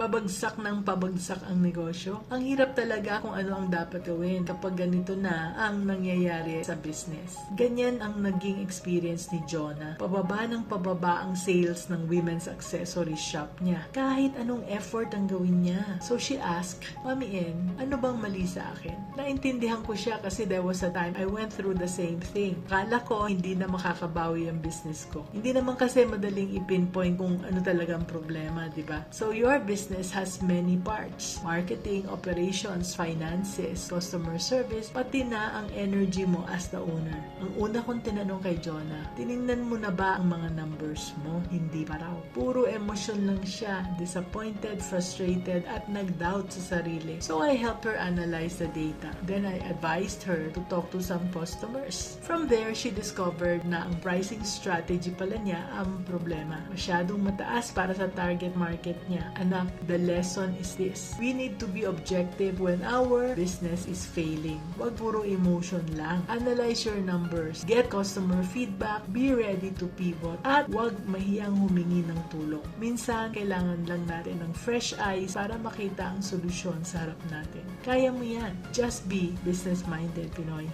pabagsak ng pabagsak ang negosyo. Ang hirap talaga kung ano ang dapat gawin kapag ganito na ang nangyayari sa business. Ganyan ang naging experience ni Jonah. Pababa ng pababa ang sales ng women's accessory shop niya. Kahit anong effort ang gawin niya. So she asked, Mami En, ano bang mali sa akin? Naintindihan ko siya kasi there was a time I went through the same thing. Akala ko hindi na makakabawi ang business ko. Hindi naman kasi madaling ipinpoint kung ano talagang problema, di ba? So your business has many parts. Marketing, operations, finances, customer service, pati na ang energy mo as the owner. Ang una kong tinanong kay Jonah, tiningnan mo na ba ang mga numbers mo? Hindi pa raw. Puro emosyon lang siya, disappointed, frustrated, at nag-doubt sa sarili. So I helped her analyze the data. Then I advised her to talk to some customers. From there, she discovered na ang pricing strategy pala niya ang problema. Masyadong mataas para sa target market niya. Anak, the lesson is this. We need to be objective when our business is failing. Huwag puro emotion lang. Analyze your numbers. Get customer feedback. Be ready to pivot. At huwag mahiyang humingi ng tulong. Minsan, kailangan lang natin ng fresh eyes para makita ang solusyon sa harap natin. Kaya mo yan. Just be business-minded, Pinoy.